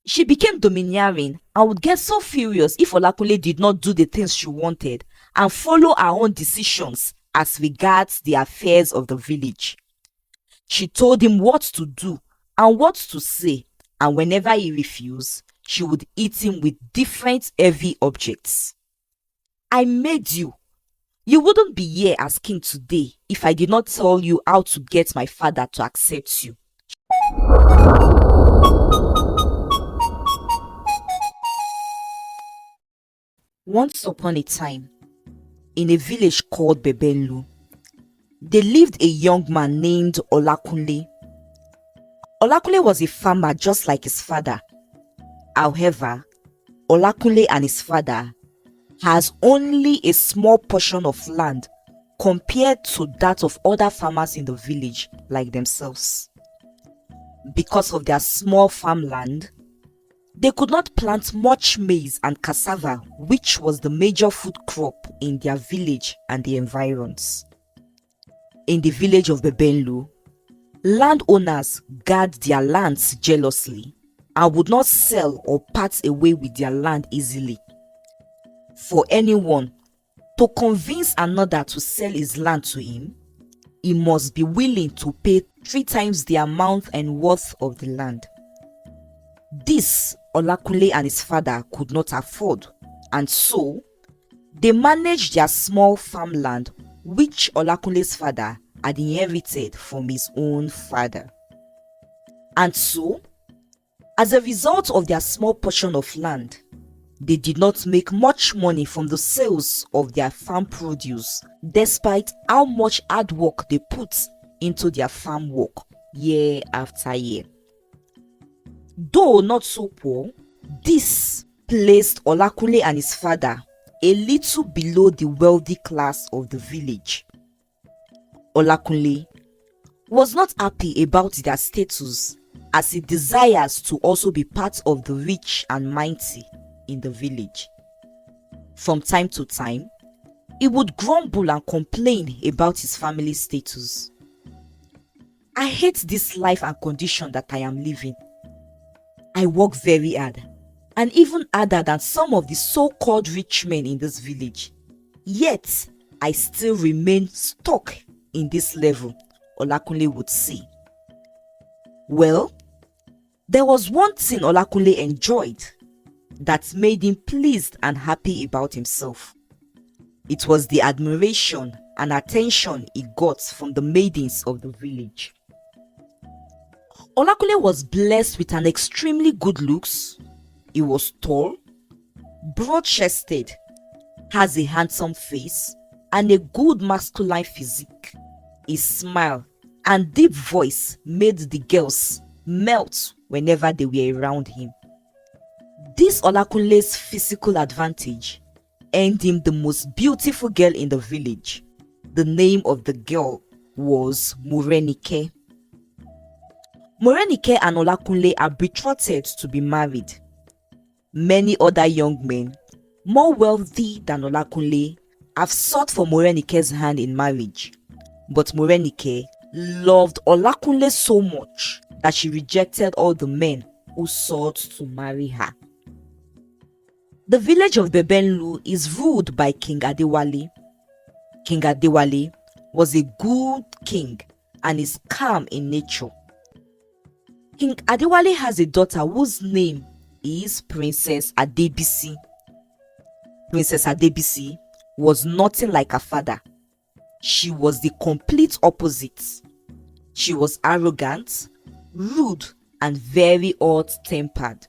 She became domineering and would get so furious if Olakunle did not do the things she wanted and follow her own decisions as regards the affairs of the village. She told him what to do and what to say, and whenever he refused, she would hit him with different heavy objects. I made you. You wouldn't be here as king today if I did not tell you how to get my father to accept you. Once upon a time, in a village called Bebenlu, there lived a young man named Olakunle. Olakunle was a farmer just like his father. However, Olakunle and his father has only a small portion of land compared to that of other farmers in the village like themselves. Because of their small farmland, they could not plant much maize and cassava, which was the major food crop in their village and the environs. In the village of Bebenlu, landowners guard their lands jealously and would not sell or part away with their land easily. For anyone to convince another to sell his land to him, he must be willing to pay 3 times the amount and worth of the land. This Olakunle and his father could not afford, and so they managed their small farmland, which Olakunle's father had inherited from his own father. And so, as a result of their small portion of land, they did not make much money from the sales of their farm produce, despite how much hard work they put into their farm work year after year. Though not so poor, this placed Olakunle and his father a little below the wealthy class of the village. Olakunle was not happy about their status, as he desires to also be part of the rich and mighty in the village. From time to time, he would grumble and complain about his family status. I hate this life and condition that I am living. I work very hard, and even harder than some of the so-called rich men in this village. Yet, I still remain stuck in this level, Olakunle would say. Well, there was one thing Olakunle enjoyed that made him pleased and happy about himself. It was the admiration and attention he got from the maidens of the village. Olakunle was blessed with an extremely good looks. He was tall, broad-chested, has a handsome face, and a good masculine physique. His smile and deep voice made the girls melt whenever they were around him. This Olakunle's physical advantage earned him the most beautiful girl in the village. The name of the girl was Morenike. Morenike and Olakunle are betrothed to be married. Many other young men, more wealthy than Olakunle, have sought for Morenike's hand in marriage. But Morenike loved Olakunle so much that she rejected all the men who sought to marry her. The village of Bebenlu is ruled by King Adewale. King Adewale was a good king and is calm in nature. King Adewale has a daughter whose name is Princess Adebisi. Princess Adebisi was nothing like her father. She was the complete opposite. She was arrogant, rude, and very hot-tempered.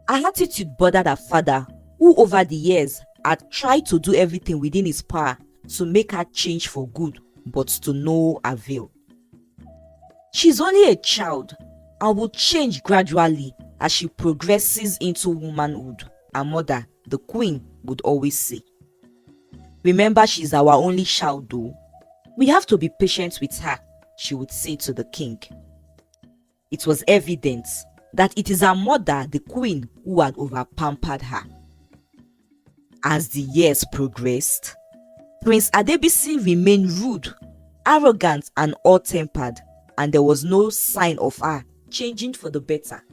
Her attitude bothered her father, who over the years had tried to do everything within his power to make her change for good, but to no avail. She's only a child and will change gradually as she progresses into womanhood, her mother, the queen, would always say. Remember, she's our only child though. We have to be patient with her, she would say to the king. It was evident that it is her mother, the queen, who had overpampered her. As the years progressed, Prince Adebisi remained rude, arrogant, and hot-tempered, and there was no sign of her changing for the better.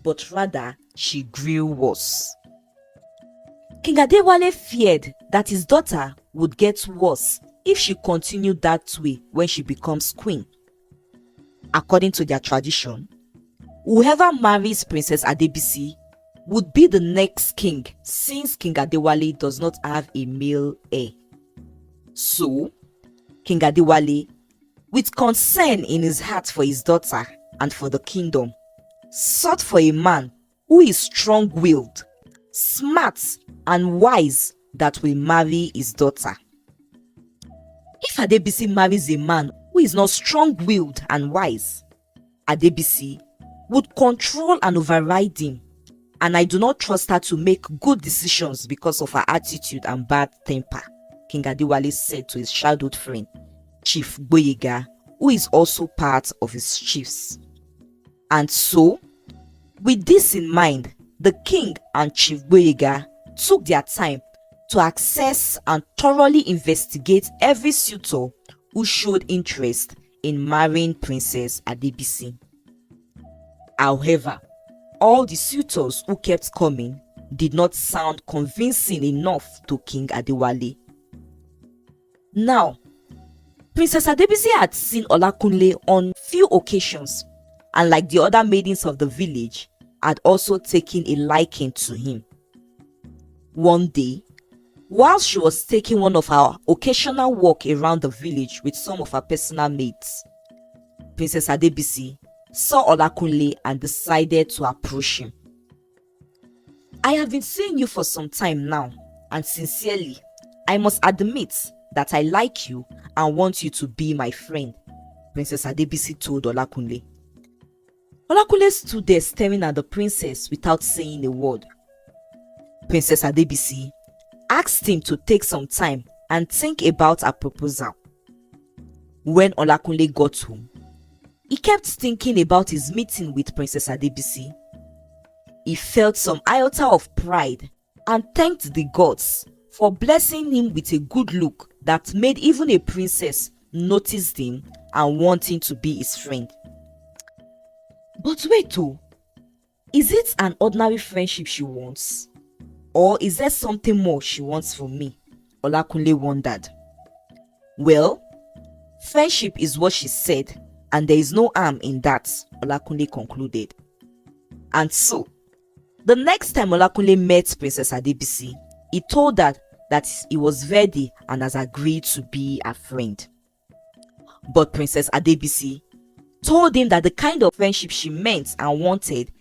but rather she grew worse. King Adewale feared that his daughter would get worse if she continued that way when she becomes queen. According to their tradition, whoever marries Princess Adebisi would be the next king, since King Adewale does not have a male heir. So, King Adewale, with concern in his heart for his daughter and for the kingdom, sought for a man who is strong-willed, smart, and wise that will marry his daughter. If Adebisi marries a man who is not strong-willed and wise, Adebisi would control and override him, and I do not trust her to make good decisions because of her attitude and bad temper, King Adewale said to his childhood friend, Chief Gboyega, who is also part of his chiefs. And so, with this in mind, the king and Chief Gboyega took their time to assess and thoroughly investigate every suitor who showed interest in marrying Princess Adebisi. However, all the suitors who kept coming did not sound convincing enough to King Adewale. Now, Princess Adebisi had seen Olakunle on few occasions, and like the other maidens of the village, had also taken a liking to him. One day, while she was taking one of her occasional walk around the village with some of her personal mates, Princess Adebisi saw Olakunle and decided to approach him. I have been seeing you for some time now, and sincerely, I must admit that I like you and want you to be my friend, Princess Adebisi told Olakunle. Olakunle stood there staring at the princess without saying a word. Princess Adebisi asked him to take some time and think about her proposal. When Olakunle got home, he kept thinking about his meeting with Princess Adebisi. He felt some iota of pride and thanked the gods for blessing him with a good look that made even a princess notice him and wanting to be his friend. But wait, is it an ordinary friendship she wants? Or is there something more she wants from me? Olakunle wondered. Well, friendship is what she said, and there is no harm in that, Olakunle concluded. And so, the next time Olakunle met Princess Adebisi, he told her that he was ready and has agreed to be a friend. But Princess Adebisi told him that the kind of friendship she meant and wanted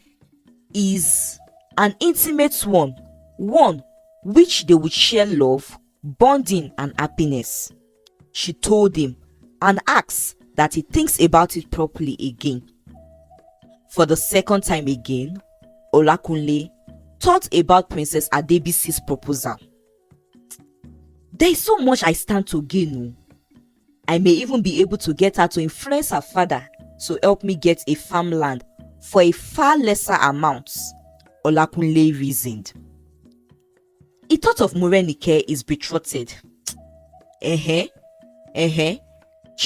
is an intimate one which they would share love, bonding, and happiness. She told him and asked that he thinks about it properly again. For the second time again, Olakunle thought about Princess Adebisi's proposal. There is so much I stand to gain. I may even be able to get her to influence her father to help me get a farmland for a far lesser amount, Olakunle reasoned. He thought of Morenike, his betrothed. She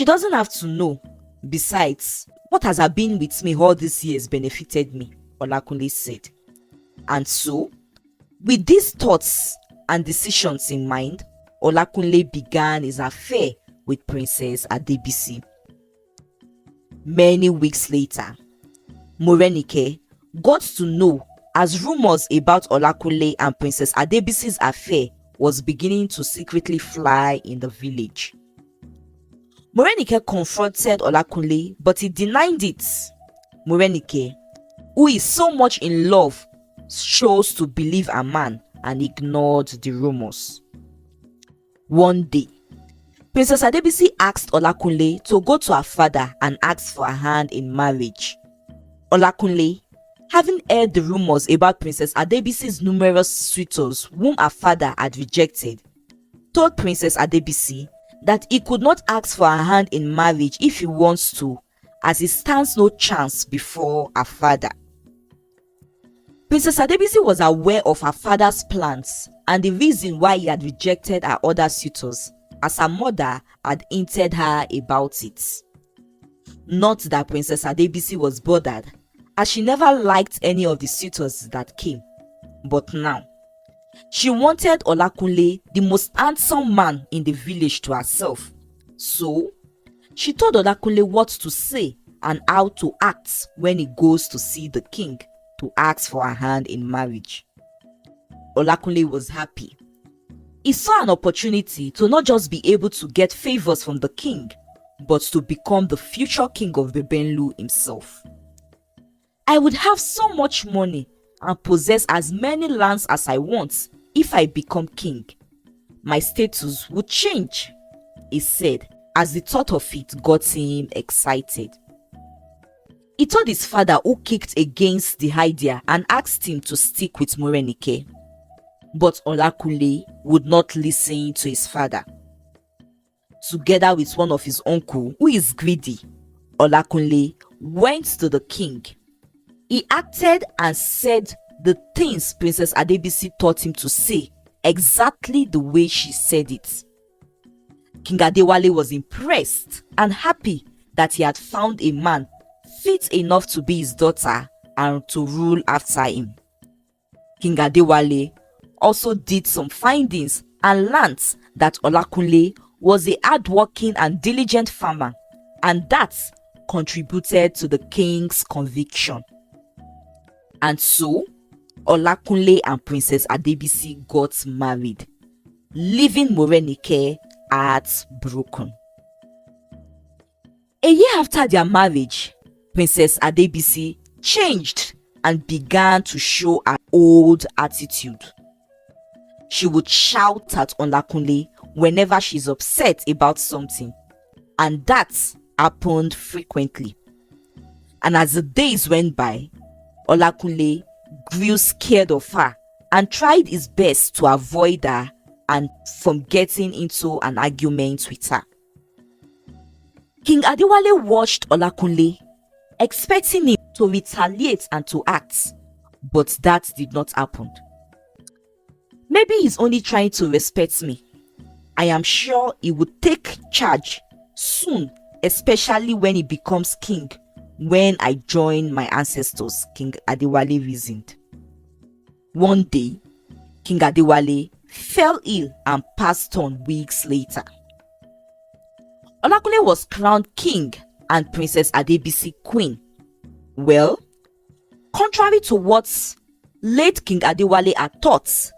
doesn't have to know. Besides, what has her been with me all these years benefited me, Olakunle said. And so, with these thoughts and decisions in mind, Olakunle began his affair with Princess Adebisi. Many weeks later, Morenike got to know as rumors about Olakunle and Princess Adebisi's affair was beginning to secretly fly in the village. Morenike confronted Olakunle, but he denied it. Morenike, who is so much in love, chose to believe a man and ignored the rumors. One day, Princess Adebisi asked Olakunle to go to her father and ask for her hand in marriage. Olakunle, having heard the rumors about Princess Adebisi's numerous suitors whom her father had rejected, told Princess Adebisi that he could not ask for her hand in marriage if he wants to, as he stands no chance before her father. Princess Adebisi was aware of her father's plans and the reason why he had rejected her other suitors, as her mother had hinted her about it. Not that Princess Adebisi was bothered, as she never liked any of the suitors that came. But now, she wanted Olakunle, the most handsome man in the village, to herself. So, she told Olakunle what to say and how to act when he goes to see the king to ask for her hand in marriage. Olakunle was happy. He saw an opportunity to not just be able to get favors from the king, but to become the future king of Bebenlu himself. I would have so much money and possess as many lands as I want if I become king. My status would change, he said, as the thought of it got him excited. He told his father, who kicked against the idea and asked him to stick with Morenike. But Olakunle would not listen to his father. Together with one of his uncle, who is greedy, Olakunle went to the king. He acted and said the things Princess Adebisi taught him to say, exactly the way she said it. King Adewale was impressed and happy that he had found a man fit enough to be his daughter and to rule after him. King Adewale also did some findings and learnt that Olakunle was a hardworking and diligent farmer, and that contributed to the king's conviction. And so, Olakunle and Princess Adebisi got married, leaving Morenike heartbroken. A year after their marriage, Princess Adebisi changed and began to show her old attitude. She would shout at Olakunle whenever she's upset about something, and that happened frequently. And as the days went by, Olakunle grew scared of her and tried his best to avoid her and from getting into an argument with her. King Adewale watched Olakunle, expecting him to retaliate and to act, but that did not happen. Maybe he's only trying to respect me. I am sure he would take charge soon, especially when he becomes king, when I join my ancestors, King Adewale reasoned. One day, King Adewale fell ill and passed on weeks later. Olakunle was crowned king and Princess Adebisi queen. Well, contrary to what late King Adewale had thought,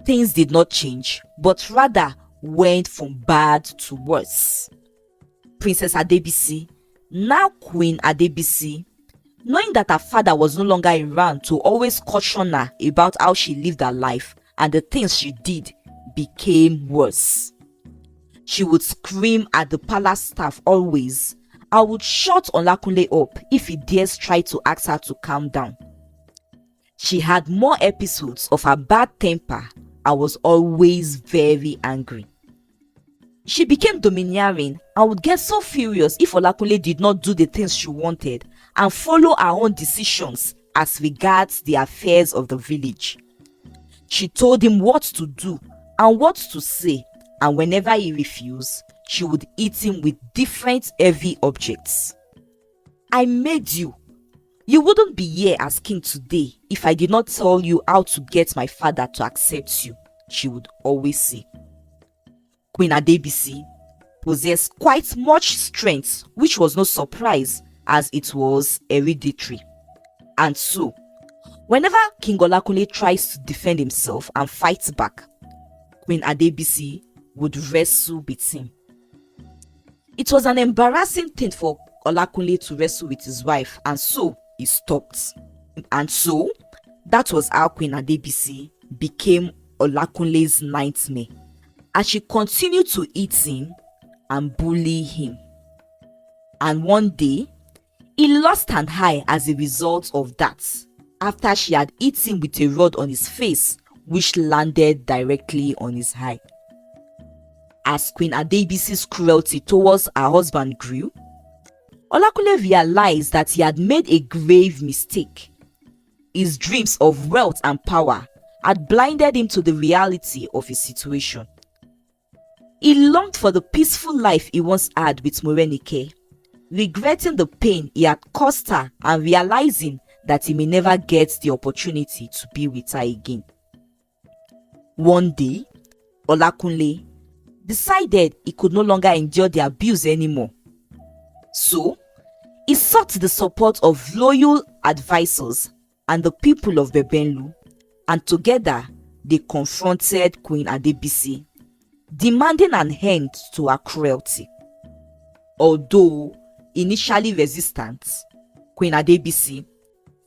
things did not change, but rather went from bad to worse. Princess Adebisi, now Queen Adebisi, knowing that her father was no longer around to always caution her about how she lived her life and the things she did, became worse. She would scream at the palace staff always. I would shut Olakunle up if he dares try to ask her to calm down. She had more episodes of her bad temper and was always very angry. She became domineering and would get so furious if Olakunle did not do the things she wanted and follow her own decisions as regards the affairs of the village. She told him what to do and what to say, and whenever he refused, she would hit him with different heavy objects. I made you. You wouldn't be here as king today if I did not tell you how to get my father to accept you, she would always say. Queen Adebisi possessed quite much strength, which was no surprise as it was hereditary. And so, whenever King Olakunle tries to defend himself and fight back, Queen Adebisi would wrestle with him. It was an embarrassing thing for Olakunle to wrestle with his wife, and so he stopped. And so, that was how Queen Adebisi became Olakunle's nightmare, as she continued to hit him and bully him. And one day, he lost an eye as a result of that, after she had hit him with a rod on his face, which landed directly on his eye. As Queen Adebisi's cruelty towards her husband grew, Olakunle realized that he had made a grave mistake. His dreams of wealth and power had blinded him to the reality of his situation. He longed for the peaceful life he once had with Morenike, regretting the pain he had caused her and realizing that he may never get the opportunity to be with her again. One day, Olakunle decided he could no longer endure the abuse anymore. So, he sought the support of loyal advisors and the people of Bebenlu, and together they confronted Queen Adebisi, demanding an end to her cruelty. Although initially resistant, Queen Adebisi,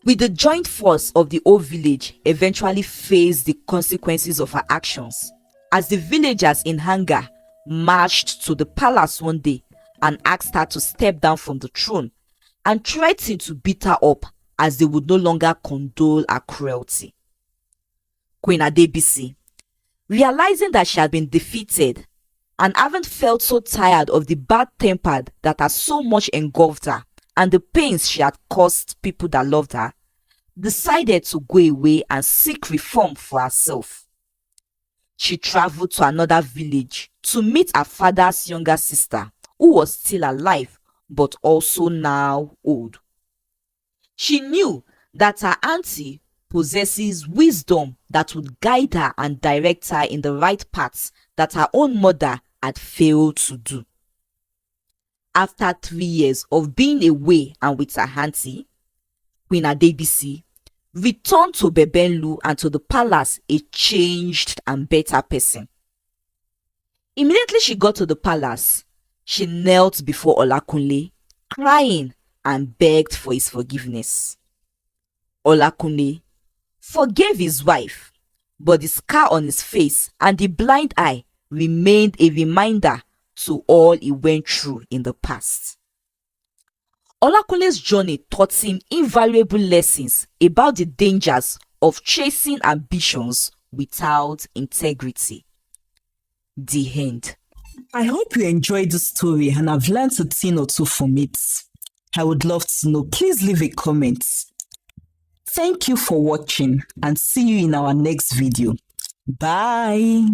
with the joint force of the whole village, eventually faced the consequences of her actions, as the villagers in anger marched to the palace one day and asked her to step down from the throne and threatened to beat her up as they would no longer condole her cruelty. Queen Adebisi, realizing that she had been defeated and having felt so tired of the bad tempered that had so much engulfed her and the pains she had caused people that loved her, decided to go away and seek reform for herself. She traveled to another village to meet her father's younger sister, who was still alive but also now old. She knew that her auntie possesses wisdom that would guide her and direct her in the right paths that her own mother had failed to do. After 3 years of being away and with her auntie, Queen Adebisi returned to Bebenlu and to the palace a changed and better person. Immediately she got to the palace, she knelt before Olakunle, crying and begged for his forgiveness. Olakunle forgave his wife, but the scar on his face and the blind eye remained a reminder to all he went through in the past. Olakunle's journey taught him invaluable lessons about the dangers of chasing ambitions without integrity. The end. I hope you enjoyed the story and have learned a thing or two from it. I would love to know. Please leave a comment. Thank you for watching and see you in our next video. Bye.